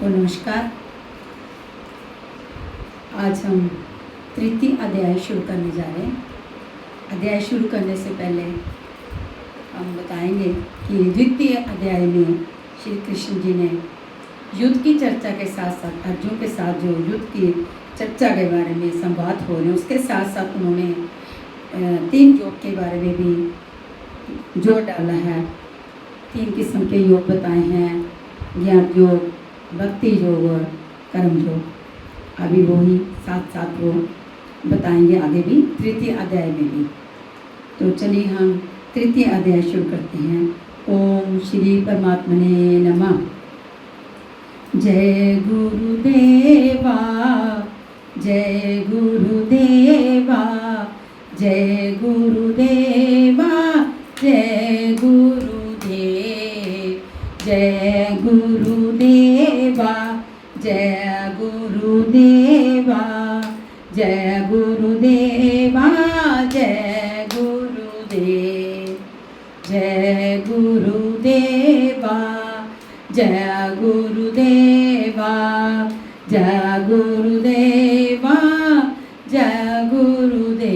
सबको नमस्कार। आज हम तृतीय अध्याय शुरू करने जा रहे हैं। अध्याय शुरू करने से पहले हम बताएंगे कि द्वितीय अध्याय में श्री कृष्ण जी ने युद्ध की चर्चा के साथ साथ अर्जुन के साथ जो युद्ध की चर्चा के बारे में संवाद हो रहे हैं, उसके साथ साथ उन्होंने 3 योग के बारे में भी जोर डाला है। 3 किस्म के योग बताए हैं, ज्ञान योग, भक्ति योग और कर्म योग। अभी वो ही साथ साथ वो बताएंगे आगे भी तृतीय अध्याय में भी। तो चलिए हम तृतीय अध्याय शुरू करते हैं। ओम श्री परमात्मने नमः। जय गुरुदेवा, जय गुरुदेवा, जय गुरुदेवा, जय गुरुदेव, जय गुरुदेवा, जय गुरुदेवा, जय गुरुदेवा, जय गुरुदेव, जय गुरुदेवा, जय गुरुदेवा, जय गुरुदेवा, जय गुरुदेव।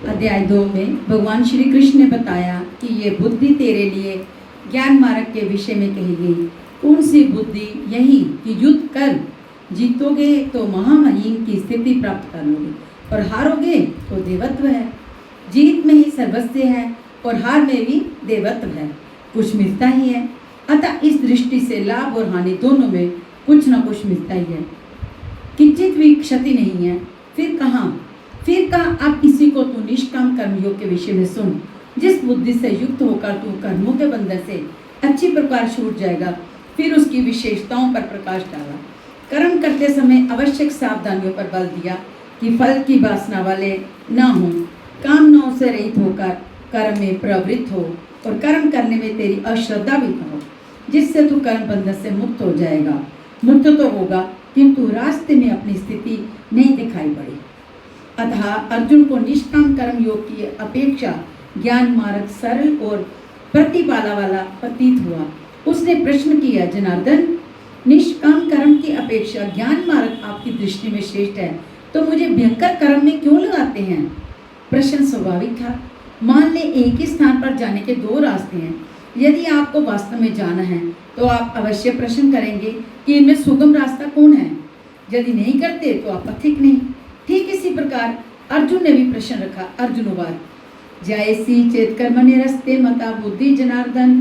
अध्याय 2 में भगवान श्री कृष्ण ने बताया कि ये बुद्धि तेरे लिए ज्ञान मार्ग के विषय में कही गई। कौन सी बुद्धि? यही कि युद्ध कर जीतोगे तो महामहिम की स्थिति प्राप्त कर लोगे और हारोगे तो देवत्व है। जीत में ही सर्वस्व है और हार में भी देवत्व है, कुछ मिलता ही है। अतः इस दृष्टि से लाभ और हानि दोनों में कुछ न कुछ मिलता ही है, किंचित भी क्षति नहीं है। फिर कहा अब इसी को तू निष्काम कर्मयोग के विषय में सुन। जिस बुद्धि से युक्त होकर तू कर्मों के बंधन से अच्छी प्रकार छूट जाएगा। फिर उसकी विशेषताओं पर प्रकाश डाला। कर्म करते समय आवश्यक सावधानियों पर बल दिया कि फल की वासना वाले न हो, कामनाओं से रहित होकर कर्म में प्रवृत्त हो और कर्म करने में तेरी अश्रद्धा भी न हो, जिससे तू कर्म बंधन से मुक्त हो जाएगा। मुक्त तो होगा किंतु रास्ते में अपनी स्थिति नहीं दिखाई पड़ी। अतः अर्जुन को निष्काम कर्म योग की अपेक्षा ज्ञान मार्ग सरल और प्रतिपाला वाला प्रतीत हुआ। उसने प्रश्न किया, जनार्दन, निष्काम कर्म की अपेक्षा ज्ञान मार्ग आपकी दृष्टि में श्रेष्ठ है, तो मुझे भयंकर कर्म में क्यों लगाते हैं? प्रश्न स्वाभाविक था। मान ले एक ही स्थान पर जाने के 2 रास्ते हैं। यदि आपको वास्तव में जाना है तो आप अवश्य प्रश्न करेंगे कि इनमें सुगम रास्ता कौन है। यदि नहीं करते तो आप पथिक नहीं। ठीक इसी प्रकार अर्जुन ने भी प्रश्न रखा। अर्जुनवाद, जयसी चेत कर्मणि रस्ते मता बुद्धि जनार्दन,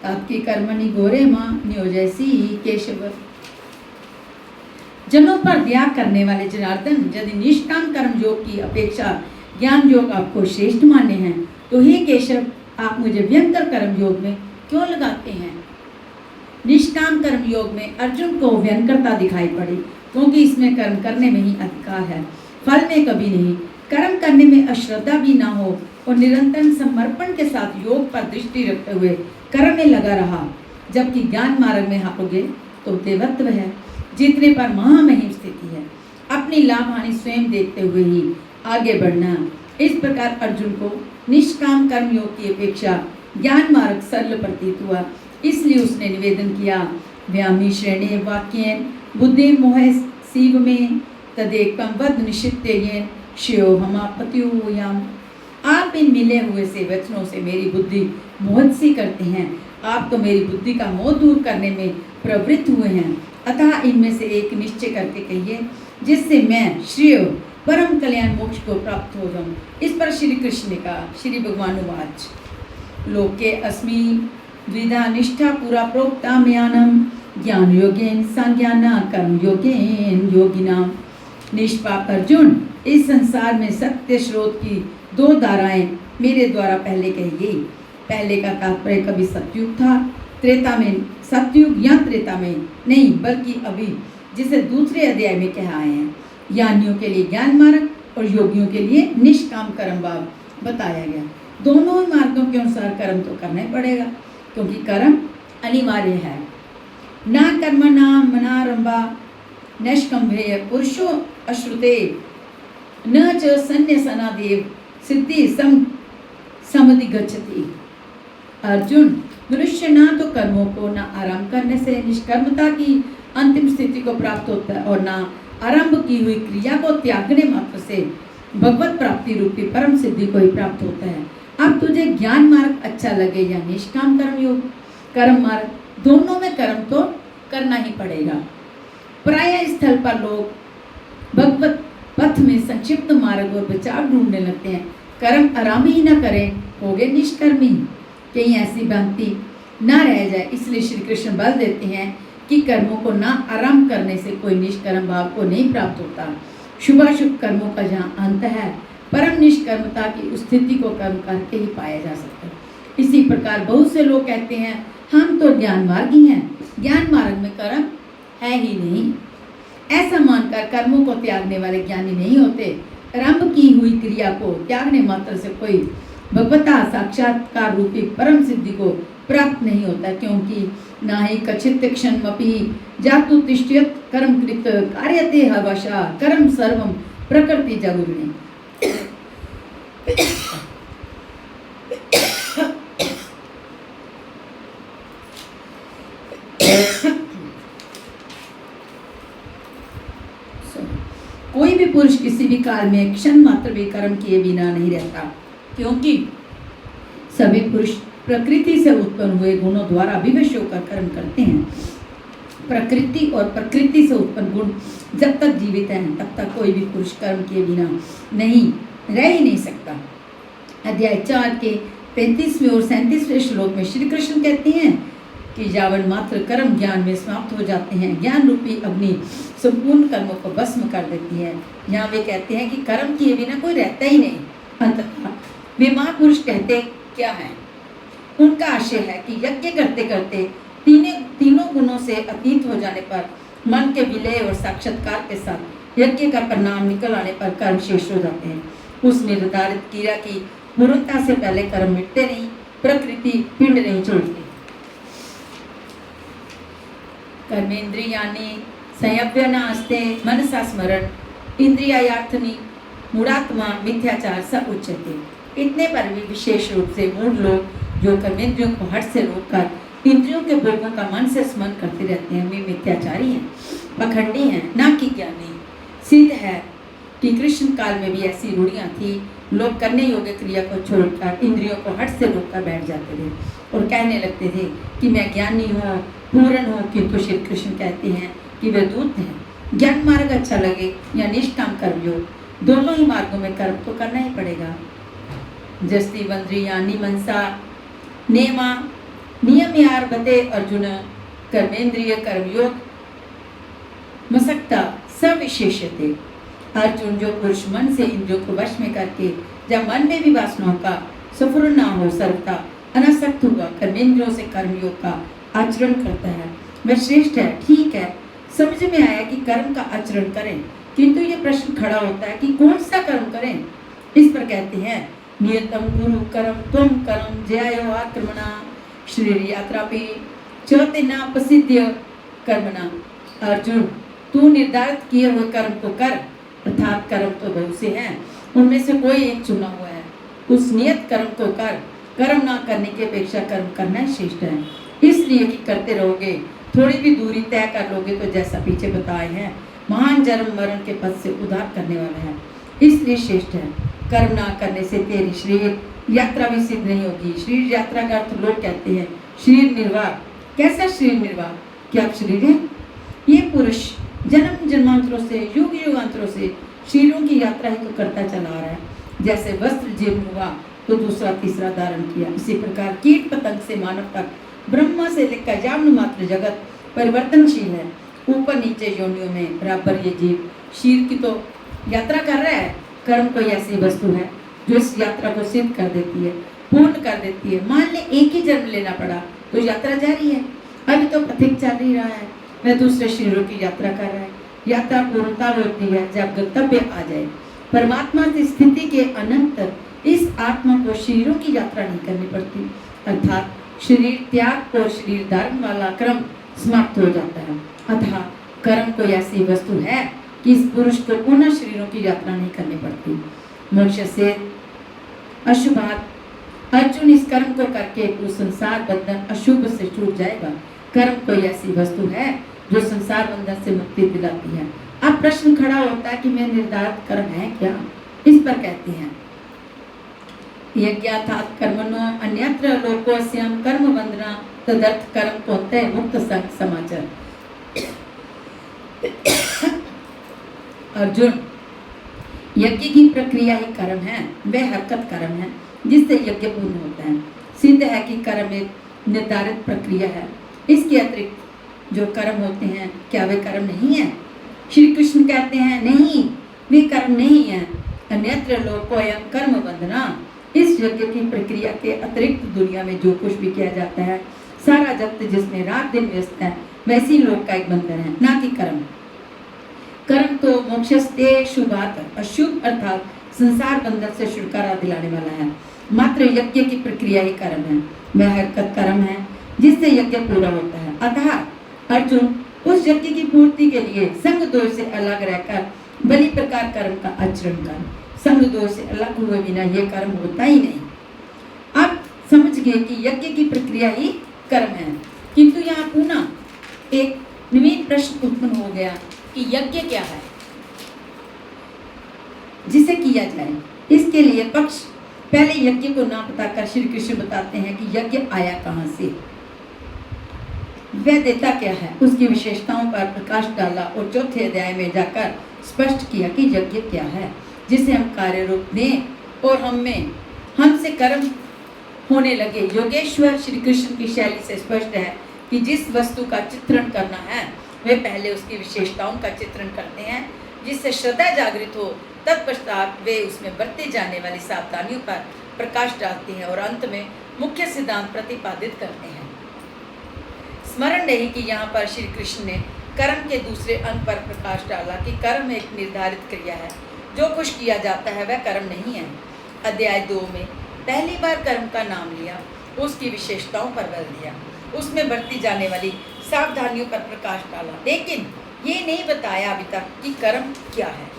तात्की कर्मणि घोरे मां नियोजयसी केशव। जनों पर दया करने वाले जनार्दन, यदि निष्काम कर्म योग की अपेक्षा ज्ञान योग आपको श्रेष्ठ मानने हैं तो हे केशव, आप मुझे व्यंकर कर्म योग में क्यों लगाते हैं? निष्काम कर्म योग में अर्जुन को व्यंकरता दिखाई पड़ी, क्योंकि इसमें कर्म करने में ही अधिकार है, फल में कभी नहीं। कर्म करने में अश्रद्धा भी ना हो और निरंतर समर्पण के साथ योग पर दृष्टि रखते हुए कर्म में लगा रहा। जबकि ज्ञान मार्ग में हारोगे तो देवत्व है, जीतने पर महामहिम स्थिति है। अपनी लाभ हानि स्वयं देखते हुए ही आगे बढ़ना। इस प्रकार अर्जुन को निष्काम कर्म योग की अपेक्षा ज्ञान मार्ग सरल प्रतीत हुआ। इसलिए उसने निवेदन किया, व्यामी श्रेणी वाक्येन बुद्धि मोह शिव में तदेकम वद निश्चित्य श्यो हमापत्युयाम। आप इन मिले हुए से वचनों से मेरी बुद्धि मोहित सी करते हैं। आप तो मेरी बुद्धि का मोह दूर करने में प्रवृत्त हुए हैं। अतः इनमें से एक निश्चय करके कहिए, जिससे मैं श्रेय परम कल्याण मोक्ष को प्राप्त हो जाऊं। इस पर श्री कृष्ण ने कहा, श्री भगवान उवाच, लोके अस्मि द्विधा निष्ठा पुरा प्रोक्ता म्यानम ज्ञान योगेन संज्ञाना कर्म योगेन योगिनाम। निष्पाप अर्जुन, इस संसार में सत्य स्रोत की 2 धाराएं मेरे द्वारा पहले कही गई। पहले का तात्पर्य कभी सतयुग था, त्रेता में सतयुग या त्रेता में नहीं, बल्कि अभी जिसे दूसरे अध्याय में कहा हैं। ज्ञानियों के लिए ज्ञान मार्ग और योगियों के लिए निष्काम कर्म भाव बताया गया। दोनों ही मार्गों के अनुसार कर्म तो करना ही पड़ेगा, क्योंकि कर्म अनिवार्य है। ना कर्म ना मनारंभा नष्कंभेय पुरुषो अश्रुते न च सन्न्यसनादेव सिद्धि समुदिगच्छति। अर्जुन, मनुष्य ना तो कर्मों को ना आराम करने से निष्कर्मता की अंतिम स्थिति को प्राप्त होता है और ना आरंभ की हुई क्रिया को त्यागने मात्र से भगवत प्राप्ति रूपी परम सिद्धि को ही प्राप्त होता है। अब तुझे ज्ञान मार्ग अच्छा लगे या निष्काम कर्म योग कर्म मार्ग, दोनों में कर्म तो करना ही पड़ेगा। प्राय स्थल पर लोग भगवत पथ में संक्षिप्त मार्ग और विचार ढूंढने लगते हैं। कर्म आराम ही न करें हो गए निष्कर्मी। कहीं ऐसी भ्रांति न रह जाए, इसलिए श्री कृष्ण बल देते हैं कि कर्मों को ना आराम करने से कोई निष्कर्म भाव को नहीं प्राप्त होता। शुभाशुभ कर्मों का जहाँ अंत है, परम निष्कर्मता की स्थिति को कर्म करके ही पाया जा सकता है। इसी प्रकार बहुत से लोग कहते हैं हम तो ज्ञान मार्ग ही हैं, ज्ञान मार्ग में कर्म है ही नहीं। ऐसा मानकर कर्मों को त्यागने वाले ज्ञानी नहीं होते। आरंभ की हुई क्रिया को त्यागने मात्र से कोई भगवता साक्षात्कार रूपी परम सिद्धि को प्राप्त नहीं होता, क्योंकि ना ही कचित क्षणमपि जातु तिष्ठ्यत कर्म कृत कार्यते हवशा कर्म सर्वम प्रकृति जगुर्णे। कोई भी पुरुष किसी भी काल में क्षण मात्र भी कर्म किए बिना नहीं रहता, क्योंकि सभी पुरुष प्रकृति से उत्पन्न हुए गुणों द्वारा विवश होकर कर्म करते हैं। प्रकृति और प्रकृति से उत्पन्न गुण जब तक जीवित हैं तब तक कोई भी पुरुष कर्म किए बिना नहीं रह ही नहीं सकता। अध्याय 4 के 35वें और 37वें श्लोक में श्री कृष्ण कहते हैं कि जावन मात्र कर्म ज्ञान में समाप्त हो जाते हैं, ज्ञान रूपी अग्नि संपूर्ण कर्मों को भस्म कर देती है। यहाँ वे कहते हैं कि कर्म किए बिना कोई रहता ही नहीं। अंततः वे महापुरुष कहते क्या है? उनका आशय है कि यज्ञ करते करते तीनों गुणों से अतीत हो जाने पर, मन के विलय और साक्षात्कार के साथ यज्ञ का परिणाम निकल आने पर कर्म शेष हो जाते हैं। उस निर्धारित क्रिया की पूर्णता से पहले कर्म मिटते नहीं, प्रकृति पिंड नहीं छोड़ती। कर्मेंद्रियाणि संयम्य मनसा स्मरण इंद्रियार्थनी मूढ़ात्मा मिथ्याचार स उच्यते। इतने पर भी विशेष रूप से मूढ़ लोग जो कर्मेंद्रियों को हट से रोककर इंद्रियों के भोगों का मन से स्मरण करते रहते हैं, वे मिथ्याचारी हैं, पखंडी हैं, ना कि ज्ञानी। सिद्ध है कि कृष्ण काल में भी ऐसी रूढ़ियाँ थी। लोग करने योग्य क्रिया को छोड़कर इंद्रियों को हट से रोककर बैठ जाते थे और कहने लगते थे कि मैं ज्ञानी हूँ, पूर्ण हूँ, किंतु श्री कृष्ण कहते हैं कि वे दूत हैं। ज्ञान मार्ग अच्छा लगे या निष्काम कर्मयोग, दोनों ही मार्गों में कर्म तो करना ही पड़ेगा। जस्ती वंद्रियाणि मनसा नेमा नियम्यारभते अर्जुन कर्मेंद्रिय कर्मयोग मसक्ता सविशेषते। अर्जुन, जो पुरुष मन से इंद्रियों को वश में करके जब मन में भी वासनाओं का सफुर ना हो, सर्वथा अनासक्त हुआ कर्मेंद्रियों से कर्मयोग का आचरण करता है, वह श्रेष्ठ है। ठीक है, समझ में आया कि कर्म का आचरण करें, किंतु ये प्रश्न खड़ा होता है कि कौन सा कर्म करें। इस पर कहते हैं नियतम गुरु कर्म त्वं कर्म जयायो आक्रमणा शरीर यात्रापि चौतेना प्रसिद्ध कर्मणा। अर्जुन, तू निर्धारित किए हुए कर्म को कर, अर्थात कर्म तो बहुत से हैं, उनमें से कोई एक चुना हुआ है, उस नियत कर्म को कर। कर्म ना करने की अपेक्षा कर्म करना ही श्रेष्ठ है, इसलिए कि करते रहोगे, थोड़ी भी दूरी तय कर लोगे तो जैसा पीछे बताए हैं महान जन्म मरण के पद से उद्धार करने वाला है, इसलिए श्रेष्ठ है। कर्म ना करने से तेरी शरीर यात्रा भी सिद्ध नहीं होगी। शरीर यात्रा का अर्थ लोग कहते हैं शरीर निर्वाह। कैसा शरीर निर्वाह? क्या शरीर है? ये पुरुष जन्म जन्मांतरों से युग युगांतरों से शरीरों की यात्रा ही तो करता चला आ रहा है। जैसे वस्त्र जीर्ण हुआ तो दूसरा तीसरा धारण किया, इसी प्रकार कीट पतंग से मानव तक ब्रह्मा से लेकर जान मात्र जगत परिवर्तनशील है। ऊपर नीचे योनियों में बराबर ये जीव शरीर की तो यात्रा कर रहा है। कर्म कोई ऐसी वस्तु है जो इस यात्रा को सिद्ध कर देती है, पूर्ण कर देती है। मान ले एक ही जन्म लेना पड़ा तो यात्रा जारी है, अभी तो पथिक चल ही रहा है, वह दूसरे शरीरों की यात्रा कर रहा है। यात्रा पूर्णता होती है जब गंतव्य आ जाए। परमात्मा की स्थिति के अनंतर इस आत्मा को शरीरों की यात्रा नहीं करनी पड़ती, अर्थात शरीर त्याग और शरीर धारण वाला क्रम समाप्त हो जाता है। अतः कर्म कोई ऐसी वस्तु है कि इस पुरुष को पुनः शरीरों की यात्रा नहीं करनी पड़ती। मोक्ष से अशुभात अर्जुन, इस कर्म को करके तू संसार बंधन अशुभ से छूट जाएगा। कर्म कोई ऐसी वस्तु है जो संसार बंधन से मुक्ति दिलाती है। अब प्रश्न खड़ा होता है कि मैं निर्धारित कर्म है क्या? इस पर कहते हैं, यज्ञार्थात् कर्मणो अन्यत्र लोकोऽस्यं कर्म बंधना तदर्थ कर्म कौन्तेय मुक्त समाचार। अर्जुन, यज्ञ की प्रक्रिया ही कर्म है, वह हरकत कर्म है जिससे यज्ञ पूर्ण होता है। सिद्ध है कि कर्म एक निर्धारित प्रक्रिया है। इसके अतिरिक्त जो कर्म होते हैं, क्या वे कर्म नहीं है? श्री कृष्ण कहते हैं, नहीं, वे कर्म नहीं है। अन्यत्र लोकोऽयं कर्म बंधना, इस यज्ञ की प्रक्रिया के अतिरिक्त दुनिया में जो कुछ भी किया जाता है, सारा जगत जिसमें रात दिन व्यस्त है, वैसी लोक का एक बंधन है, ना कि कर्म। कर्म तो मोक्षस्ते शुभात्, अशुभ अर्थात संसार बंधन से छुटकारा दिलाने वाला है। मात्र यज्ञ की प्रक्रिया ही कर्म है, वह हरकत कर्म है जिससे यज्ञ पूरा होता है। अतः अर्जुन, उस यज्ञ की पूर्ति के लिए संग दोष से अलग रहकर बलि प्रकार कर्म का आचरण कर। संग दोष से अलग हुए बिना ये कर्म होता ही नहीं। अब समझ गए कि यज्ञ की प्रक्रिया ही कर्म है, किंतु यहाँ पुनः एक नवीन प्रश्न उत्पन्न हो गया कि यज्ञ क्या है जिसे किया जाए। इसके लिए पक्ष पहले यज्ञ को ना बताकर श्री कृष्ण बताते हैं कि यज्ञ आया कहाँ से, वह देता क्या है, उसकी विशेषताओं पर प्रकाश डाला और चौथे अध्याय में जाकर स्पष्ट किया कि यज्ञ क्या है जिसे हम कार्य रूप दें और हमसे कर्म होने लगे। योगेश्वर श्री कृष्ण की शैली से स्पष्ट है कि जिस वस्तु का चित्रण करना है वे पहले उसकी विशेषताओं का चित्रण करते हैं, जिससे श्रद्धा जागृत हो। तत्पश्चात वे उसमें बरती जाने वाली सावधानियों पर प्रकाश डालते हैं और अंत में मुख्य सिद्धांत प्रतिपादित करते हैं। स्मरण रहे कि यहाँ पर श्री कृष्ण ने कर्म के दूसरे अंग पर प्रकाश डाला कि कर्म एक निर्धारित क्रिया है, जो कुछ किया जाता है वह कर्म नहीं है। अध्याय 2 में पहली बार कर्म का नाम लिया, उसकी विशेषताओं पर बल दिया, उसमें बरती जाने वाली सावधानियों पर प्रकाश डाला, लेकिन ये नहीं बताया अभी तक कि कर्म क्या है।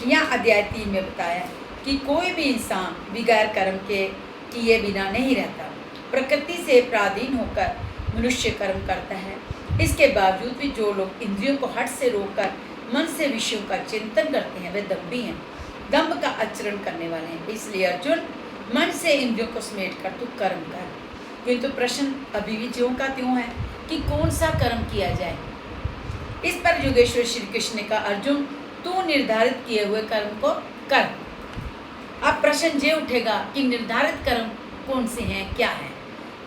यहाँ अध्याय 3 में बताया कि कोई भी इंसान बिगैर कर्म के किए बिना नहीं रहता। प्रकृति से पराधीन होकर मनुष्य कर्म करता है। इसके बावजूद भी जो लोग इंद्रियों को हट से रोककर मन से विषयों का चिंतन करते हैं वे दम्भी हैं, दम्भ का आचरण करने वाले हैं। इसलिए अर्जुन, मन से इंद्रियों को समेट कर तू कर्म कर। किंतु प्रश्न अभी भी ज्यों का त्यों है कि कौन सा कर्म किया जाए। इस पर योगेश्वर श्री कृष्ण ने कहा, अर्जुन, तू निर्धारित किए हुए कर्म को कर। अब प्रश्न ये उठेगा कि निर्धारित कर्म कौन से हैं, क्या है।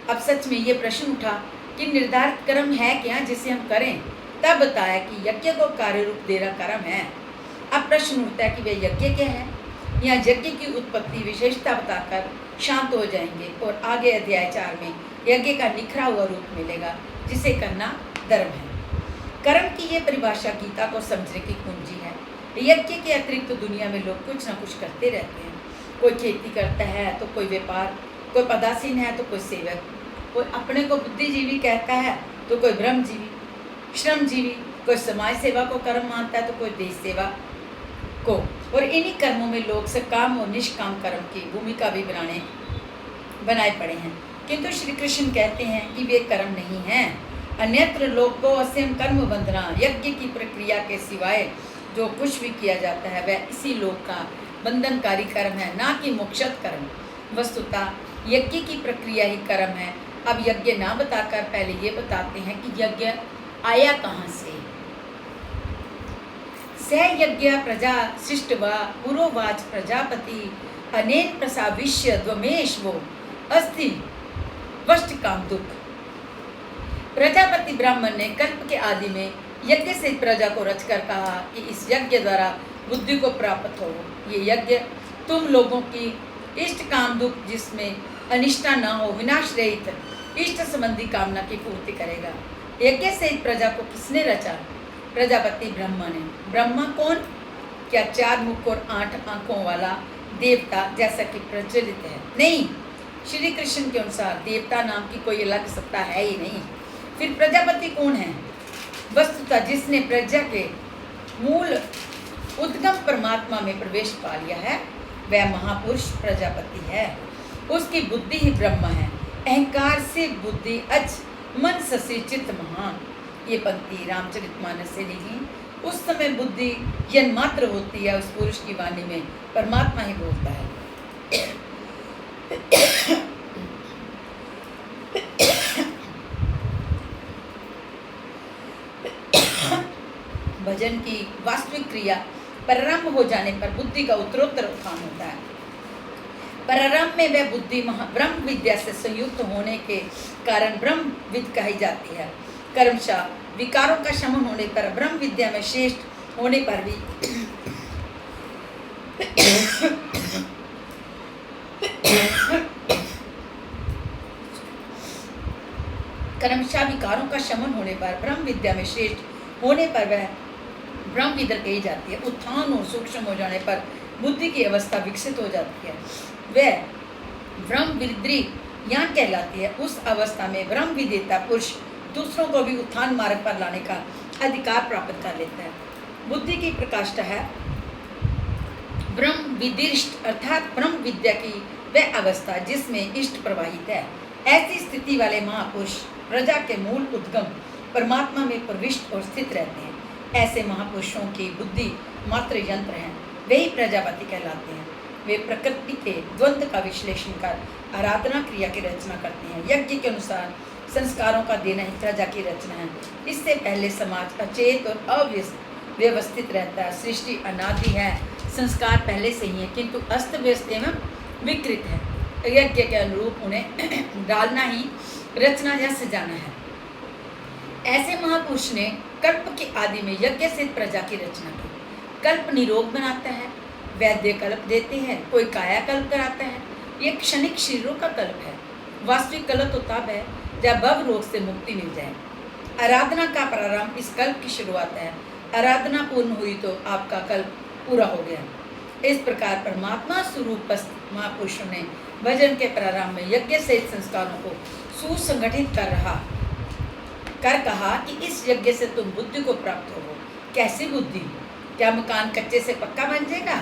अब सच में ये प्रश्न उठा कि निर्धारित कर्म है क्या जिसे हम करें। तब बताया कि यज्ञ को कार्य रूप देना कर्म है। अब प्रश्न उठता है कि वे यज्ञ क्या है। यहाँ यज्ञ की उत्पत्ति विशेषता बताकर शांत हो जाएंगे और आगे अध्याय 4 में यज्ञ का निखरा हुआ रूप मिलेगा जिसे करना धर्म है। कर्म की ये परिभाषा गीता को समझने की कुंजी है। यज्ञ के अतिरिक्त दुनिया में लोग कुछ ना कुछ करते रहते हैं। कोई खेती करता है तो कोई व्यापार, कोई पदासीन है तो कोई सेवक, कोई अपने को बुद्धिजीवी कहता है तो कोई ब्रह्मजीवी, श्रमजीवी, कोई समाज सेवा को कर्म मानता है तो कोई देश सेवा को। और इन्हीं कर्मों में लोग सकाम और निष्काम कर्म की भूमिका भी बनाए पड़े हैं। किंतु श्री कृष्ण कहते हैं कि वे कर्म नहीं हैं। अन्यत्र लोको अस्यं कर्म बंधना, यज्ञ की प्रक्रिया के सिवाय जो कुछ भी किया जाता है वह इसी लोक का बंधनकारी कर्म है, ना कि मोक्षद कर्म। वस्तुतः यज्ञ की प्रक्रिया ही कर्म है। अब यज्ञ ना बताकर पहले ये बताते हैं कि यज्ञ आया कहाँ से। स यज्ञ प्रजा सृष्टवा पुरोवाच प्रजापति अनेन प्रसाविष्य द्वमेश्वो अस्ति वष्ट काम दुख। प्रजापति ब्राह्मण ने कल्प के आदि में यज्ञ से प्रजा को रचकर कहा कि इस यज्ञ द्वारा बुद्धि को प्राप्त हो। ये यज्ञ तुम लोगों की इष्ट काम दुख, जिसमें अनिष्टा न हो, विनाश रहित इष्ट संबंधी कामना की पूर्ति करेगा। यज्ञ से प्रजा को किसने रचा? प्रजापति ब्रह्मा ने। ब्रह्मा कौन? क्या 4 मुख और 8 आंखों वाला देवता जैसा कि प्रचलित है? नहीं, श्री कृष्ण के अनुसार देवता नाम की कोई अलग सत्ता है ही नहीं। फिर प्रजापति कौन है? वस्तुतः जिसने प्रजा के मूल उद्गम परमात्मा में प्रवेश पा लिया है वह महापुरुष प्रजापति है। उसकी बुद्धि ही ब्रह्म है। अहंकार से बुद्धि अच मन ससी चित्त महान। ये पंक्ति रामचरितमानस से लिखी। उस समय बुद्धि यन्मात्र होती है, उस पुरुष की वाणी में परमात्मा ही बोलता है। भजन की वास्तविक क्रिया प्रारंभ हो जाने पर बुद्धि का उत्तरोत्तर उत्थान होता है। प्रारंभ में वह बुद्धि ब्रह्म विद्या से संयुक्त होने के कारण ब्रह्मविद कही जाती है। कर्मशः विकारों का शमन होने पर ब्रह्म विद्या में श्रेष्ठ होने पर भी कर्मशः विकारों का शमन होने पर ब्रह्म विद्या में श्रेष्ठ होने पर वह ब्रह्म विद्या कही जाती है। उत्थान और सूक्ष्म हो जाने पर बुद्धि की अवस्था विकसित हो जाती है, वह ब्रह्म विद्री ज्ञान कहलाती है। उस अवस्था में ब्रह्म विदेता पुरुष दूसरों को भी उत्थान मार्ग पर लाने का अधिकार प्राप्त कर लेता है। बुद्धि की प्रकाष्ठा है ब्रह्म विदिष्ट, अर्थात ब्रह्म विद्या की वह अवस्था जिसमें इष्ट प्रवाहित है। ऐसी स्थिति वाले महापुरुष प्रजा के मूल उद्गम परमात्मा में प्रविष्ट और स्थित रहते हैं। ऐसे महापुरुषों की बुद्धि मात्र यंत्र हैं, वही प्रजापति कहलाते हैं। वे प्रकृति के द्वंद्व का विश्लेषण कर आराधना क्रिया की रचना करते हैं। यज्ञ के अनुसार संस्कारों का देना ही प्रजा की रचना है। इससे पहले समाज अचेत और अव्यवस्थित रहता है। सृष्टि अनादि है, संस्कार पहले से ही है, किंतु अस्त व्यस्त एवं विकृत है। यज्ञ के अनुरूप उन्हें डालना ही रचना या सजाना है। ऐसे महापुरुष ने कल्प के आदि में यज्ञ से प्रजा की रचना की। कल्प निरोग बनाता है, वैद्य कल्प देते हैं, कोई काया कल्प कराता है। ये क्षणिक शरीरों का कल्प है। वास्तविक कल्प तो तब है जब भव रोग से मुक्ति मिल जाए। आराधना का प्रारंभ इस कल्प की शुरुआत है। आराधना पूर्ण हुई तो आपका कल्प पूरा हो गया। इस प्रकार परमात्मा स्वरूप महापुरुषों ने भजन के प्रारंभ में यज्ञ से संस्कारों को सुसंगठित कर कहा कि इस यज्ञ से तुम बुद्धि को प्राप्त हो। कैसी बुद्धि? क्या मकान कच्चे से पक्का बन जाएगा?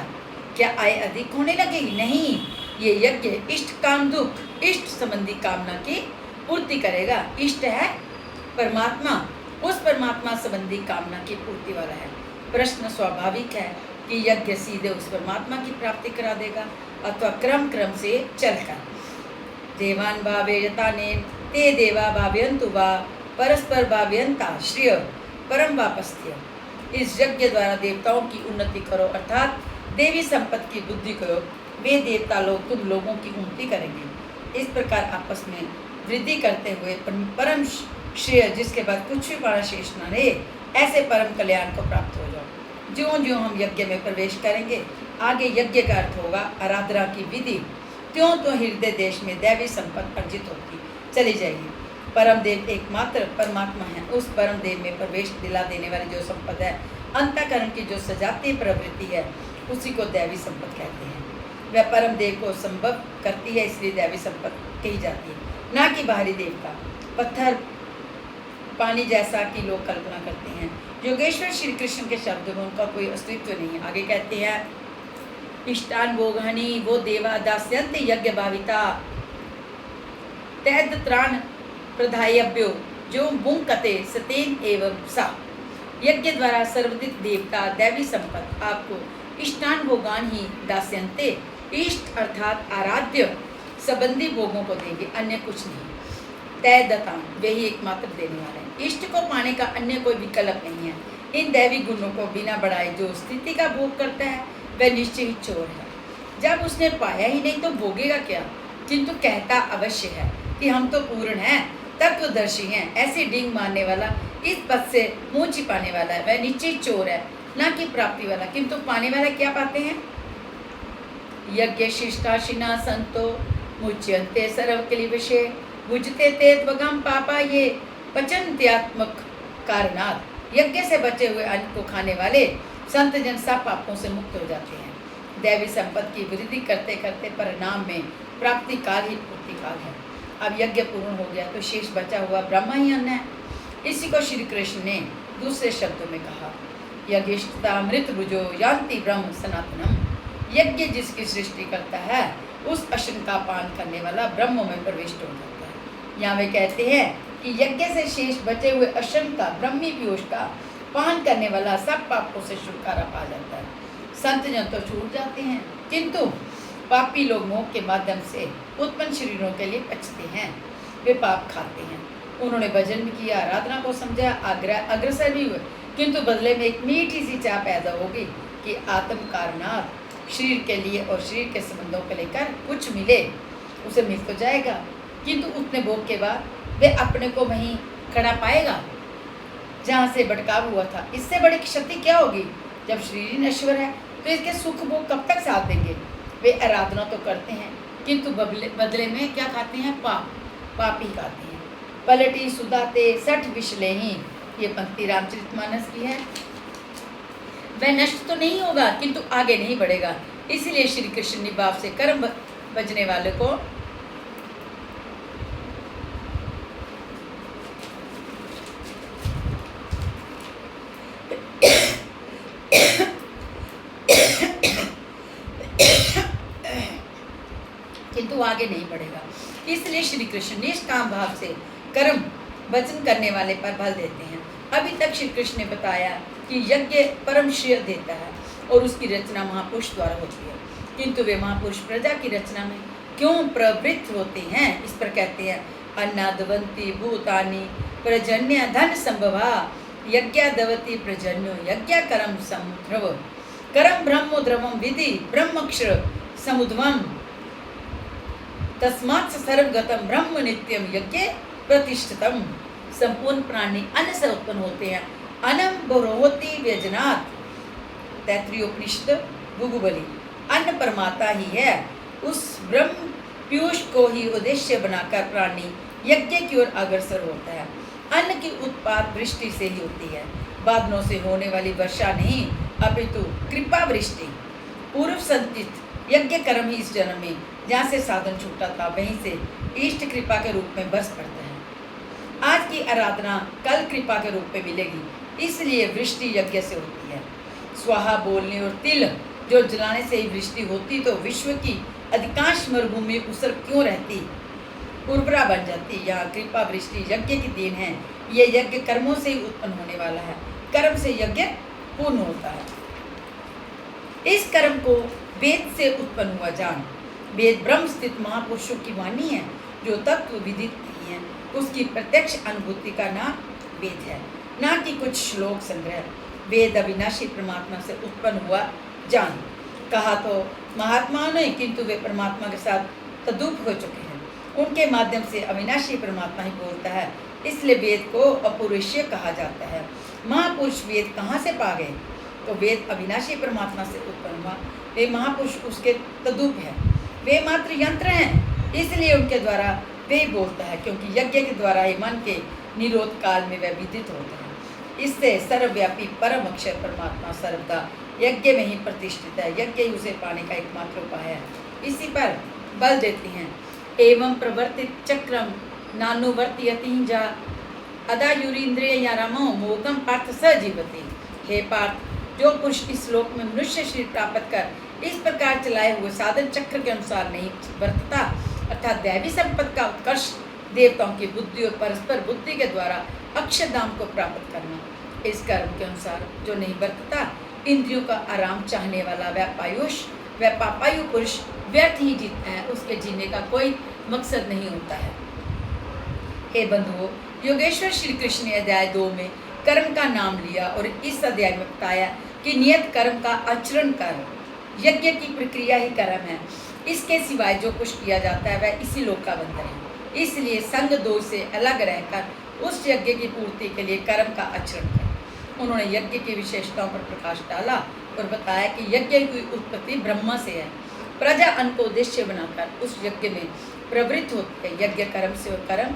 क्या आय अधिक होने लगेगी? नहीं, ये यज्ञ इष्ट काम दुख, इष्ट संबंधी कामना की पूर्ति करेगा। इष्ट है परमात्मा, उस परमात्मा संबंधी कामना की पूर्ति वाला है। प्रश्न स्वाभाविक है कि यज्ञ सीधे उस परमात्मा की प्राप्ति करा देगा अथवा क्रम क्रम से चलकर। देवान भावेयता ने ते देवा भाव्यंतु वा परस्पर भाव्यंता श्रेय परम वापस्थ्य। इस यज्ञ द्वारा देवताओं की उन्नति करो, अर्थात देवी संपत्ति की बुद्धि करो। वे देवता लोग तुम लोगों की उन्नति करेंगे। इस प्रकार आपस में वृद्धि करते हुए परम श्रेय, जिसके बाद कुछ भी बड़ा शेष न रहे, ऐसे परम कल्याण को प्राप्त हो जाओ। ज्यों ज्यों हम यज्ञ में प्रवेश करेंगे, आगे यज्ञ का अर्थ होगा आराधना की विधि, त्यों तो हृदय देश में दैवी संपत्ति अर्जित होती चली जाएगी। परम देव एकमात्र परमात्मा है। उस परम देव में प्रवेश दिला देने वाली जो संपत्ति है, अंतःकरण की जो सजाती प्रवृत्ति है, उसी को दैवी संपत्ति कहते हैं। वह परम देव को संभव करती है, इसलिए दैवी संपत्ति कही जाती है, ना कि बाहरी देव का। पत्थर पानी जैसा कि लोग कल्पना करते हैं। योगेश्वर श्री कृष्ण के शब्द में उनका कोई अस्तित्व नहीं है। आगे कहते हैं, इष्टान भोगहनी वो देवा दास्यन्ते यज्ञ भाविता तहद त्राण प्रधायभ्यो जो बुंकते सतेन एवं सा। यज्ञ द्वारा सर्वदित देवता दैवी संपत्ति आपको इष्टान भोगान ही दास्यन्ते, इष्ट अर्थात आराध्य संबंधी भोगों को देंगे, अन्य कुछ नहीं। तय दतान, वे ही एकमात्र देने वाले हैं। इष्ट को पाने का अन्य कोई विकल्प नहीं है। इन दैवी गुणों को बिना बढ़ाए जो स्थिति का भोग करता है, वह निश्चय ही चोर है। जब उसने पाया ही नहीं तो भोगेगा क्या? किंतु कहता अवश्य है कि हम तो पूर्ण हैं, तत्वदर्शी हैं। ऐसे डींग मारने वाला, इस पद से मुंह छिपाने वाला है, वह निश्चय चोर है, ना कि प्राप्ति वाला। किंतु पाने वाला क्या पाते हैं? यज्ञ शिष्टाशिना संतो मुच्यन्ते सर्वक्लेशे भुजते ते त्वगम पापा ये पचन्त्यात्मक कारणात्। यज्ञ से बचे हुए अन्न को खाने वाले संत जन सब पापों से मुक्त हो जाते हैं। दैवी संपत्ति की वृद्धि करते करते परिणाम में प्राप्ति काल ही पूर्ति काल है। अब यज्ञ पूर्ण हो गया तो शेष बचा हुआ ब्रह्म ही अन्न है। इसी को श्री कृष्ण ने दूसरे शब्दों में कहा, यज्ञिष्ठता मृत भुजो यान्ति ब्रह्म सनातनम। यज्ञ जिसकी सृष्टि करता है उस अशन का पान करने वाला ब्रह्म में प्रविष्ट हो जाता है। यहाँ वे कहते हैं कि यज्ञ से शेष बचे हुए अशन का, ब्रह्मी पीयूष का पान करने वाला सब पापों से छुटकारा पा जाता है। संत जन तो छूट जाते हैं, किंतु पापी लोग मोह के माध्यम से उत्पन्न शरीरों के लिए पचते हैं, वे पाप खाते हैं। उन्होंने भजन भी किया, आराधना को समझा, अग्रसर भी हुए, किंतु बदले में एक मीठी सी चाह पैदा होगी कि आत्म कारणार्थ शरीर के लिए और शरीर के संबंधों को लेकर कुछ मिले, उसे मिल तो जाएगा, किंतु उतने भोग के बाद वे अपने को वहीं खड़ा पाएगा जहाँ से भटकाव हुआ था। इससे बड़ी क्षति क्या होगी? जब शरीर ही नश्वर है तो इसके सुख भोग कब तक साथ देंगे? वे आराधना तो करते हैं, किंतु बदले में क्या खाते हैं? पाप ही खाते हैं। पलटी सुदाते सठ विषलेही, ये पंक्ति रामचरितमानस की है। वह नष्ट तो नहीं होगा, किंतु आगे नहीं बढ़ेगा। इसलिए श्री कृष्ण निभाव से कर्म बजने वाले को किंतु आगे नहीं बढ़ेगा। इसलिए श्री कृष्ण निष्काम भाव से कर्म वचन करने वाले पर बल देते हैं। अभी तक श्री कृष्ण ने बताया कि यज्ञ परम श्रेय देता है और उसकी रचना महापुरुष द्वारा होती है, किंतु वे महापुरुष प्रजा की रचना में क्यों प्रवृत्त होते हैं? इस पर कहते हैं अन्नादवंती भूतानि प्रजन्य धन संभवा यज्ञादवती प्रजन्यो यज्ञ करम समुद्रव करम ब्रह्मो द्रवम विधि ब्रह्मक्षर समुद्रम तस्मात् सर्वगतम ब्रह्म नित्यम यज्ञ प्रतिष्ठितम। संपूर्ण प्राणी अन्न से उत्पन्न होते हैं। अनम बरोहति व्यजनात्, तैत्तिरीयोपनिषद भृगुबली। अन्न परमात्मा ही है। उस ब्रह्म पीयूष को ही उद्देश्य बनाकर प्राणी यज्ञ की ओर अग्रसर होता है। अन्न की उत्पाद वृष्टि से ही होती है, बादलों से होने वाली वर्षा नहीं, अपितु कृपा वृष्टि। पूर्व संचित यज्ञ कर्म ही इस जन्म में जहाँ से साधन छूटा था वहीं से इष्ट कृपा के रूप में बरस पड़ता है। आज की आराधना कल कृपा के रूप में मिलेगी, इसलिए वृष्टि यज्ञ से होती है। स्वाहा बोलने और तिल जो जलाने से ही वृष्टि होती तो विश्व की अधिकांश मरुभूमि उसर क्यों रहती, उर्वरा बन जाती। यहाँ कृपा वृष्टि यज्ञ की देन है। ये यज्ञ कर्मों से ही उत्पन्न होने वाला है। कर्म से यज्ञ पूर्ण होता है। इस कर्म को वेद से उत्पन्न हुआ जान। वेद ब्रह्म स्थित महापुरुषों की वाणी है, जो तत्व विदित नहीं है उसकी प्रत्यक्ष अनुभूति का नाम वेद है, ना कि कुछ श्लोक संग्रह। वेद अविनाशी परमात्मा से उत्पन्न हुआ जान। कहा तो महात्माओं ने, किंतु वे परमात्मा के साथ तद्रूप हो चुके हैं। उनके माध्यम से अविनाशी परमात्मा ही बोलता है, इसलिए वेद को अपौरुषीय कहा जाता है। महापुरुष वेद कहाँ से पा गए? तो वेद अविनाशी परमात्मा से उत्पन्न हुआ। वे महापुरुष उसके तद्रूप है। वे मात्र यंत्र हैं, इसलिए उनके द्वारा वे बोलता है, क्योंकि यज्ञ के द्वारा ही मन के निरोध काल में वह विदित होता है। इससे सर्वव्यापी परम अक्षय परमात्मा सर्वदा यज्ञ में ही प्रतिष्ठित है। यज्ञ ही उसे पाने का एकमात्र उपाय है। इसी पर बल देते हैं। एवं प्रवर्तित चक्रम नानुवर्तयति जा अदायुरीन्द्रिय या रमो मोगम पार्थ स जीवति। हे पार्थ, जो पुरुष इस श्लोक में मनुष्य शरीर प्राप्त कर इस प्रकार चलाए हुए साधन चक्र के अनुसार नहीं वर्तता, अर्थात दैवी संपत्ति का उत्कर्ष, देवताओं की बुद्धि और परस्पर बुद्धि के द्वारा अक्षरधाम को प्राप्त करना, इस कर्म के अनुसार जो नहीं वर्तता, इंद्रियों का आराम चाहने वाला वह पापायु पुरुष व्यर्थ ही जीता है। उसके जीने का कोई मकसद नहीं होता है। हे बंधुओं, योगेश्वर श्री कृष्ण ने अध्याय 2 में कर्म का नाम लिया और इस अध्याय में बताया कि नियत कर्म का आचरण कर। यज्ञ की प्रक्रिया ही कर्म है। इसके सिवाय जो कुछ किया जाता है वह इसी लोक का बंधन है। इसलिए संग दोष से अलग रहकर उस यज्ञ की पूर्ति के लिए कर्म का आचरण कर। उन्होंने यज्ञ की विशेषताओं पर प्रकाश डाला और बताया कि यज्ञ की उत्पत्ति ब्रह्मा से है। प्रजा अन्न को उद्देश्य बनाकर उस यज्ञ में प्रवृत्त होती है। यज्ञ कर्म से और कर्म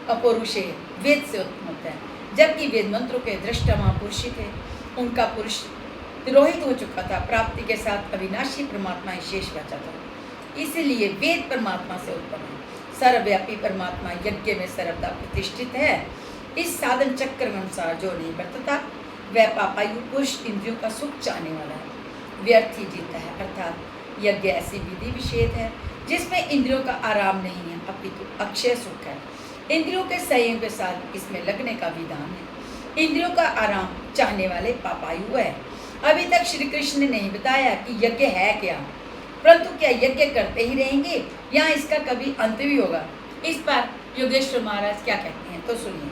अपौरुषेय वेद से उत्पन्न होता है। जबकि वेद मंत्रों के दृष्टा महापुरुष थे, उनका पुरुष तिरोहित हो चुका था। प्राप्ति के साथ अविनाशी परमात्मा ही शेष बचा था। इसलिए वेद परमात्मा से उत्पन्न है। सर्वव्यापी परमात्मा यज्ञ में सर्वदा प्रतिष्ठित है। इस साधन चक्र के अनुसार जो नहीं बरतता वह पापायु पुरुष इंद्रियों का सुख चाहने वाला है, व्यर्थ ही जीता है। अर्थात यज्ञ ऐसी विधि विशेष है जिसमें इंद्रियों का आराम नहीं है अपितु अक्षय सुख है। इंद्रियों के संयम के साथ इसमें लगने का विधान है। इंद्रियों का आराम चाहने वाले पापायु है। अभी तक श्री कृष्ण ने नहीं बताया कि यज्ञ है क्या, परंतु क्या यज्ञ करते ही रहेंगे या इसका कभी अंत भी होगा। इस पर योगेश्वर महाराज क्या कहते हैं तो सुनिए।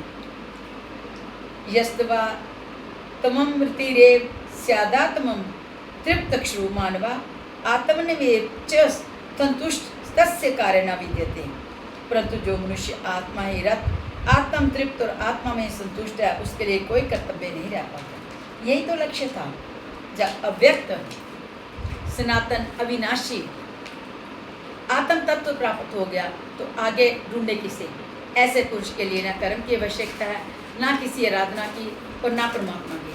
यस्तवा तमम मृतिरेव स्यादात्मम तृप्तक्षु मानवा आत्मनिवेव च संतुष्ट तस्य कार्य न विद्यते। परंतु जो मनुष्य आत्मा ही रत, आत्म तृप्त और आत्मा में संतुष्ट है, उसके लिए कोई कर्तव्य नहीं रह पाता। यही तो लक्ष्य था। जब अव्यक्त सनातन अविनाशी आत्म तत्व प्राप्त हो गया तो आगे ढूंढे किसे। ऐसे पुरुष के लिए न कर्म की आवश्यकता है, ना किसी आराधना की और ना परमात्मा की।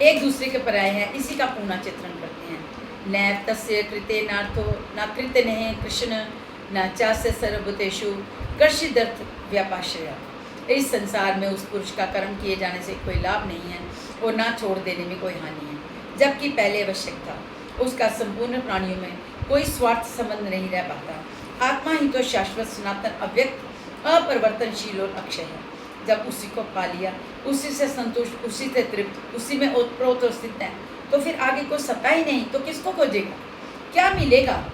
एक दूसरे के पराये हैं, इसी का पूर्ण चित्रण करते हैं। नैव तस्य कृते नार्थो न कृते नहे कृष्ण न चास्य सर्वभूतेषु कर्षिदर्थ व्यापाश्रया। इस संसार में उस पुरुष का कर्म किए जाने से कोई लाभ नहीं है और ना छोड़ देने में कोई हानि है, जबकि पहले आवश्यक था। उसका संपूर्ण प्राणियों में कोई स्वार्थ संबंध नहीं रह पाता। आत्मा ही तो शाश्वत सनातन अव्यक्त अपरिवर्तनशील और अक्षय है। जब उसी को पा लिया, उसी से संतुष्ट, उसी से तृप्त, उसी में ओतप्रोत स्थित है, तो फिर आगे कोई सत्ता ही नहीं, तो किसको खोजेगा, क्या मिलेगा।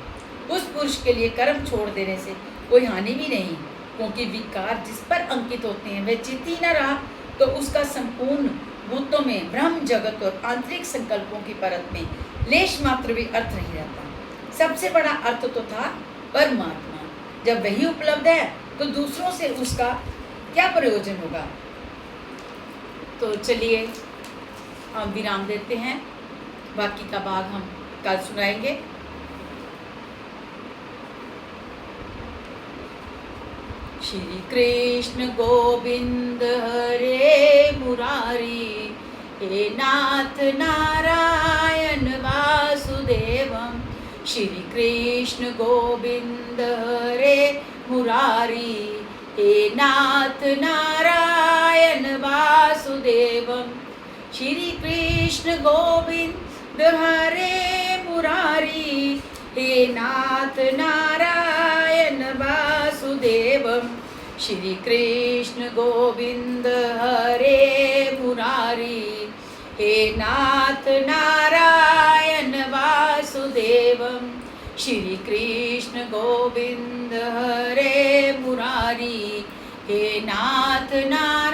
उस पुरुष के लिए कर्म छोड़ देने से कोई हानि भी नहीं, क्योंकि विकार जिस पर अंकित होते हैं वह चित ही न रहा, तो उसका संपूर्ण भूतों में ब्रह्म जगत और आंतरिक संकल्पों की परत में लेश मात्र भी अर्थ नहीं रहता। सबसे बड़ा अर्थ तो था परमात्मा। जब वही उपलब्ध है तो दूसरों से उसका क्या प्रयोजन होगा। तो चलिए हम विराम देते हैं, बाकी का भाग हम कल सुनाएंगे। श्री कृष्ण गोविंद हरे मुरारी, हे नाथ नारायण वासुदेवम। श्री कृष्ण गोविंद हरे मुरारी, हे नाथ नारायण वासुदेवम। श्री कृष्ण गोविंद हरे मुरारी, हे नाथ नारायण वासुदेवम। श्री कृष्ण गोविंद हरे मुरारी, हे नाथ नारायण वासुदेवम। श्री कृष्ण गोविंद हरे मुरारी, हे नाथ नारायण